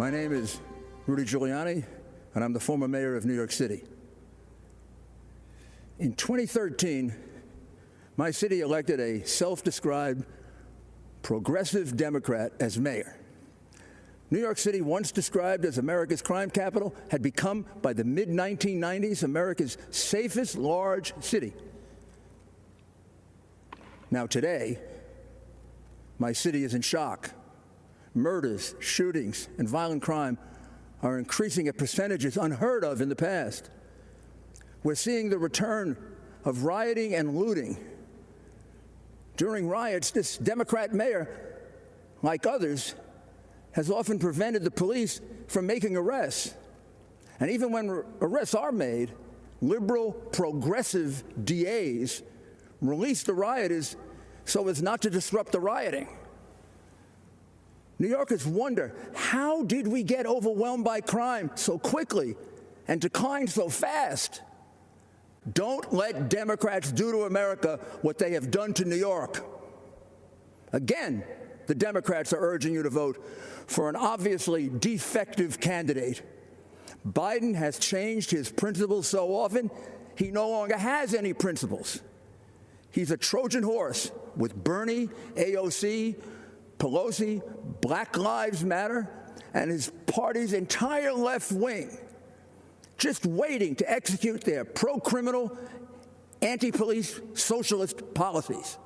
My name is Rudy Giuliani, and I'm the former mayor of New York City. In 2013, my city elected a self-described progressive Democrat as mayor. New York City, once described as America's crime capital, had become, by the mid-1990s, America's safest large city. Now today, my city is in shock. Murders, shootings, and violent crime are increasing at percentages unheard of in the past. We're seeing the return of rioting and looting. During riots, this Democrat mayor, like others, has often prevented the police from making arrests. And even when arrests are made, liberal, progressive DAs release the rioters so as not to disrupt the rioting. New Yorkers wonder, how did we get overwhelmed by crime so quickly and decline so fast? Don't let Democrats do to America what they have done to New York. Again, the Democrats are urging you to vote for an obviously defective candidate. Biden has changed his principles so often, he no longer has any principles. He's a Trojan horse with Bernie, AOC, Pelosi, Black Lives Matter, and his party's entire left wing, just waiting to execute their pro-criminal, anti-police socialist policies.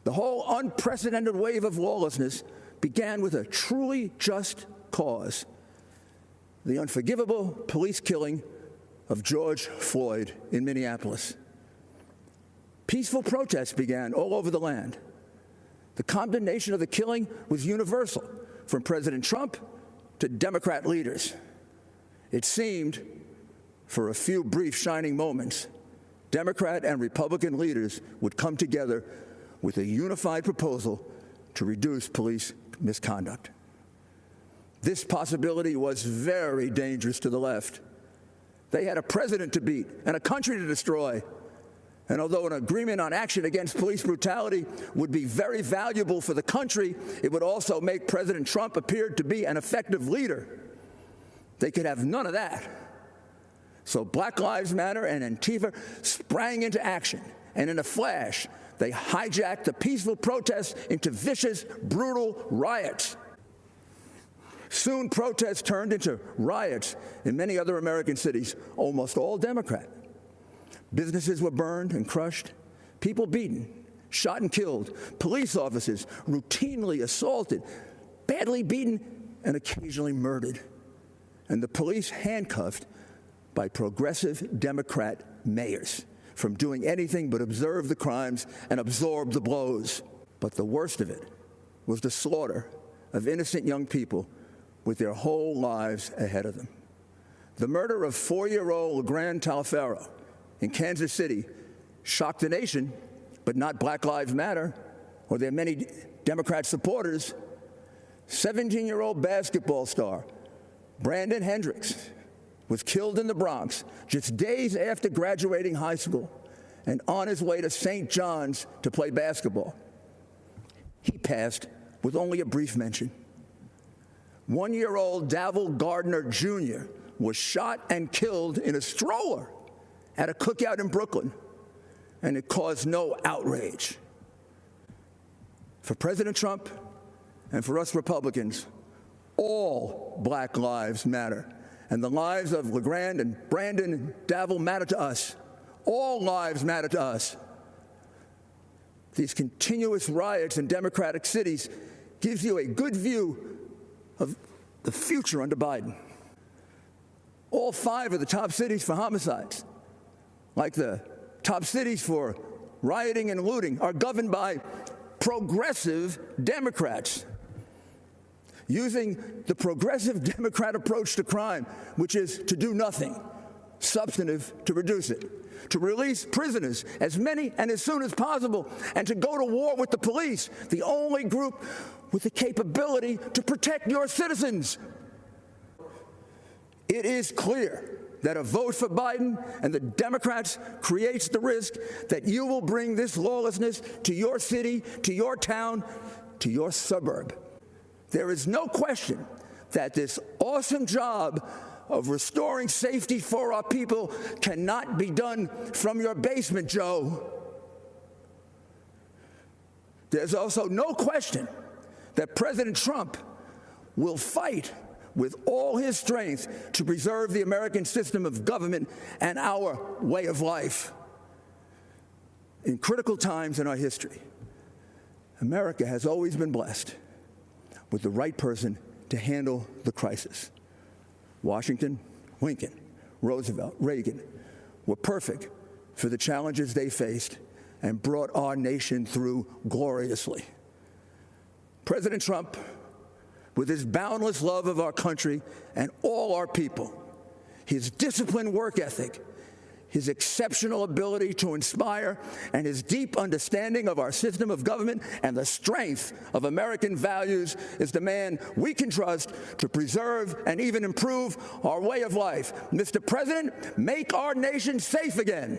The whole unprecedented wave of lawlessness began with a truly just cause: the unforgivable police killing of George Floyd in Minneapolis. Peaceful protests began all over the land. The condemnation of the killing was universal, from President Trump to Democrat leaders. It seemed, for a few brief shining moments, Democrat and Republican leaders would come together with a unified proposal to reduce police misconduct. This possibility was very dangerous to the left. They had a president to beat and a country to destroy. And although an agreement on action against police brutality would be very valuable for the country, it would also make President Trump appear to be an effective leader. They could have none of that. So Black Lives Matter and Antifa sprang into action, and in a flash, they hijacked the peaceful protests into vicious, brutal riots. Soon, protests turned into riots in many other American cities, almost all Democrat. Businesses were burned and crushed, people beaten, shot and killed, police officers routinely assaulted, badly beaten, and occasionally murdered, and the police handcuffed by progressive Democrat mayors from doing anything but observe the crimes and absorb the blows. But the worst of it was the slaughter of innocent young people with their whole lives ahead of them. The murder of 4-year-old LeGrand Talfaro in Kansas City shocked the nation, but not Black Lives Matter or their many Democrat supporters. 17-year-old basketball star Brandon Hendricks was killed in the Bronx just days after graduating high school and on his way to St. John's to play basketball. He passed with only a brief mention. 1-year-old Davil Gardner Jr. was shot and killed in a stroller at a cookout in Brooklyn, and it caused no outrage. For President Trump and for us Republicans, all Black lives matter, and the lives of LeGrand and Brandon and Davil matter to us. All lives matter to us. These continuous riots in Democratic cities gives you a good view of the future under Biden. All 5 of the top cities for homicides, like the top cities for rioting and looting, are governed by progressive Democrats, using the progressive Democrat approach to crime, which is to do nothing substantive to reduce it, to release prisoners, as many and as soon as possible, and to go to war with the police, the only group with the capability to protect your citizens. It is clear that a vote for Biden and the Democrats creates the risk that you will bring this lawlessness to your city, to your town, to your suburb. There is no question that this awesome job of restoring safety for our people cannot be done from your basement, Joe. There's also no question that President Trump will fight with all his strength to preserve the American system of government and our way of life. In critical times in our history, America has always been blessed with the right person to handle the crisis. Washington, Lincoln, Roosevelt, Reagan were perfect for the challenges they faced and brought our nation through gloriously. President Trump, with his boundless love of our country and all our people, his disciplined work ethic, his exceptional ability to inspire, and his deep understanding of our system of government and the strength of American values is the man we can trust to preserve and even improve our way of life. Mr. President, make our nation safe again.